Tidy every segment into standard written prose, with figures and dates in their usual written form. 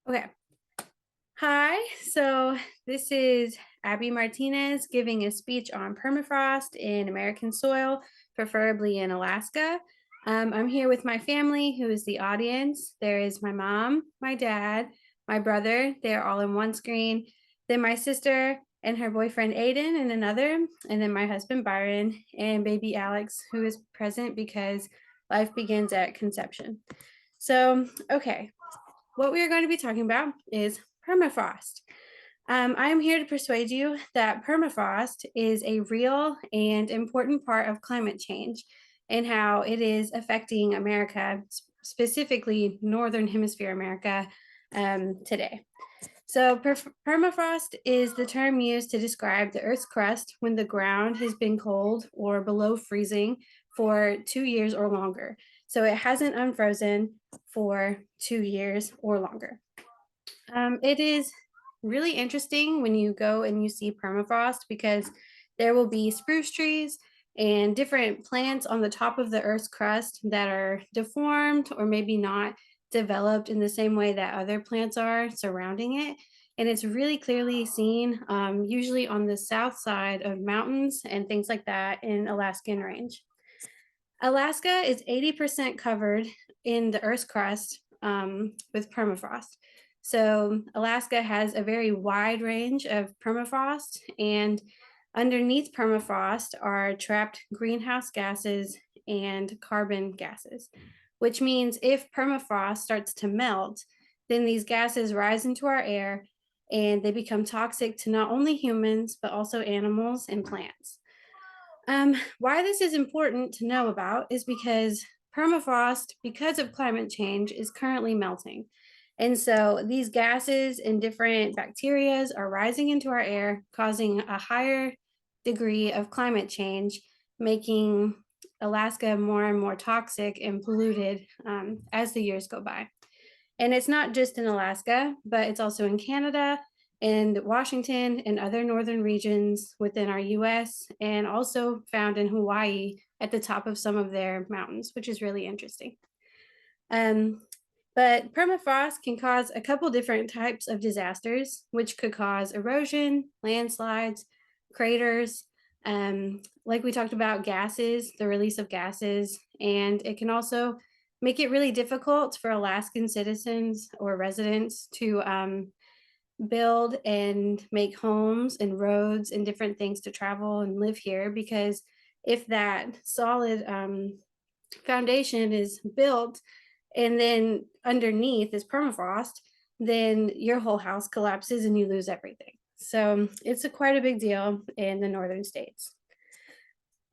Okay. Hi. So this is Abby Martinez giving a speech on permafrost in American soil, preferably in Alaska. I'm here with my family, who is the audience. There is my mom, my dad, my brother. They're all in one screen. Then my sister and her boyfriend Aiden in another. And then my husband Byron and baby Alex, who is present because life begins at conception. So, okay, what we are going to be talking about is permafrost. I am here to persuade you that permafrost is a real and important part of climate change and how it is affecting America, specifically Northern Hemisphere America, today. So, permafrost is the term used to describe the Earth's crust when the ground has been cold or below freezing for 2 years or longer. So, it hasn't unfrozen for 2 years or longer. It is really interesting when you go and you see permafrost because there will be spruce trees and different plants on the top of the Earth's crust that are deformed or maybe not developed in the same way that other plants are surrounding it. And it's really clearly seen, usually on the south side of mountains and things like that in Alaskan range. Alaska is 80% covered in the Earth's crust with permafrost. So, Alaska has a very wide range of permafrost, and underneath permafrost are trapped greenhouse gases and carbon gases, which means if permafrost starts to melt, then these gases rise into our air and they become toxic to not only humans, but also animals and plants. Why this is important to know about is because permafrost, because of climate change, is currently melting. And so these gases and different bacterias are rising into our air, causing a higher degree of climate change, making Alaska more and more toxic and polluted as the years go by. And it's not just in Alaska, but it's also in Canada and Washington and other northern regions within our US, and also found in Hawaii at the top of some of their mountains, which is really interesting. Um, but permafrost can cause a couple different types of disasters, which could cause erosion, landslides, craters, like we talked about, gases, the release of gases, and it can also make it really difficult for Alaskan citizens or residents to build and make homes and roads and different things to travel and live here because if that solid foundation is built and then underneath is permafrost, then your whole house collapses and you lose everything. So it's quite a big deal in the northern states.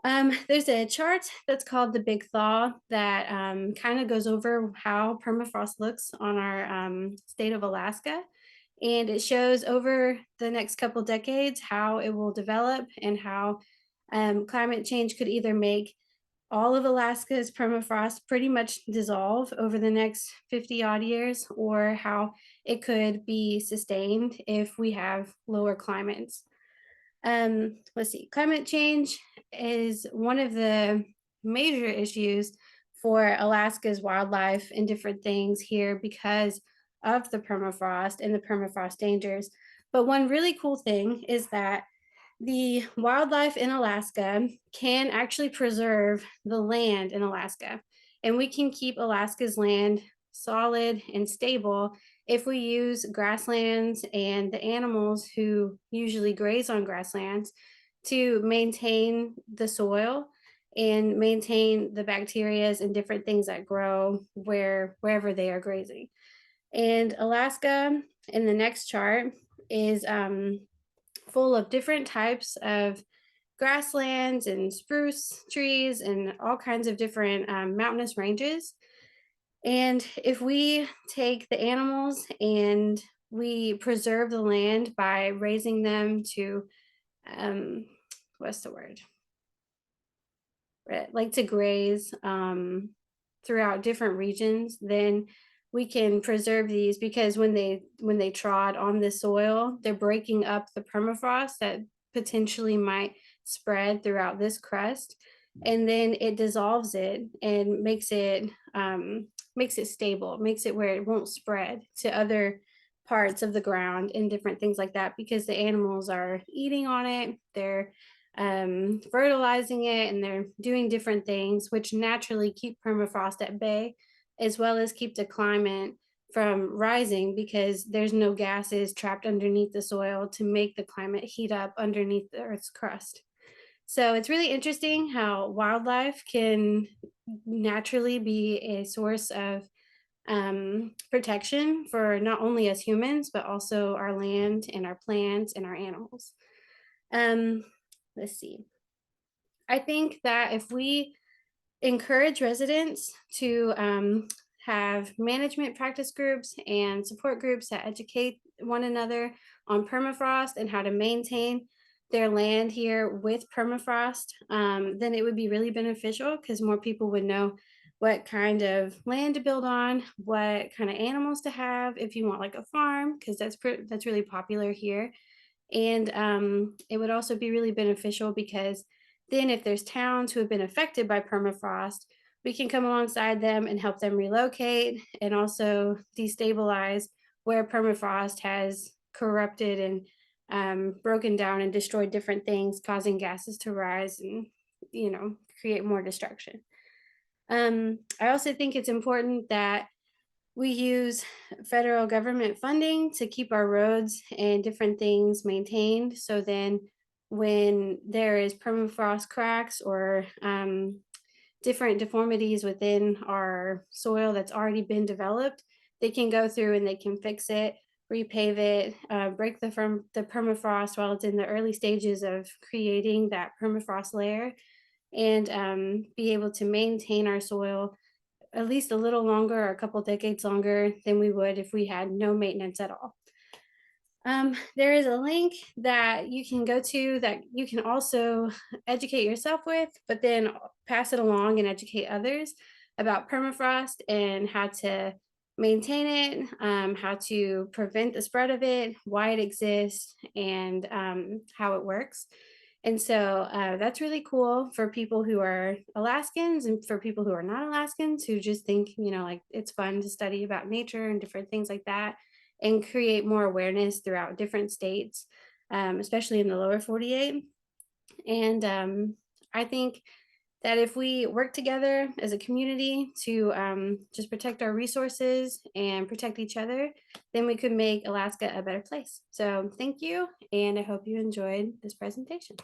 There's a chart that's called the Big Thaw that kind of goes over how permafrost looks on our state of Alaska. And it shows over the next couple decades how it will develop and how climate change could either make all of Alaska's permafrost pretty much dissolve over the next 50 odd years, or how it could be sustained if we have lower climates. Let's see, climate change is one of the major issues for Alaska's wildlife and different things here because of the permafrost and the permafrost dangers. But one really cool thing is that the wildlife in Alaska can actually preserve the land in Alaska. And we can keep Alaska's land solid and stable if we use grasslands and the animals who usually graze on grasslands to maintain the soil and maintain the bacterias and different things that grow wherever they are grazing. And Alaska in the next chart is full of different types of grasslands and spruce trees and all kinds of different mountainous ranges. And if we take the animals and we preserve the land by raising them to, um, what's the word? Like to graze throughout different regions, then we can preserve these because when they trod on the soil, they're breaking up the permafrost that potentially might spread throughout this crust, and then it dissolves it and makes it stable, makes it where it won't spread to other parts of the ground and different things like that because the animals are eating on it, they're fertilizing it, and they're doing different things which naturally keep permafrost at bay, as well as keep the climate from rising because there's no gases trapped underneath the soil to make the climate heat up underneath the Earth's crust. So it's really interesting how wildlife can naturally be a source of protection for not only us humans, but also our land and our plants and our animals. Um, let's see. I think that if we encourage residents to have management practice groups and support groups that educate one another on permafrost and how to maintain their land here with permafrost, then it would be really beneficial because more people would know what kind of land to build on, what kind of animals to have if you want like a farm, because that's really popular here. And it would also be really beneficial because then, if there's towns who have been affected by permafrost, we can come alongside them and help them relocate and also destabilize where permafrost has corrupted and broken down and destroyed different things, causing gases to rise and, create more destruction. I also think it's important that we use federal government funding to keep our roads and different things maintained. So then, when there is permafrost cracks or different deformities within our soil that's already been developed, they can go through and they can fix it, repave it, break the permafrost while it's in the early stages of creating that permafrost layer, and be able to maintain our soil at least a little longer, or a couple decades longer than we would if we had no maintenance at all. There is a link that you can go to that you can also educate yourself with, but then pass it along and educate others about permafrost and how to maintain it, how to prevent the spread of it, why it exists, and how it works. And so that's really cool for people who are Alaskans and for people who are not Alaskans who just think, like it's fun to study about nature and different things like that and create more awareness throughout different states, especially in the lower 48. And I think that if we work together as a community to just protect our resources and protect each other, then we could make Alaska a better place. So thank you, and I hope you enjoyed this presentation.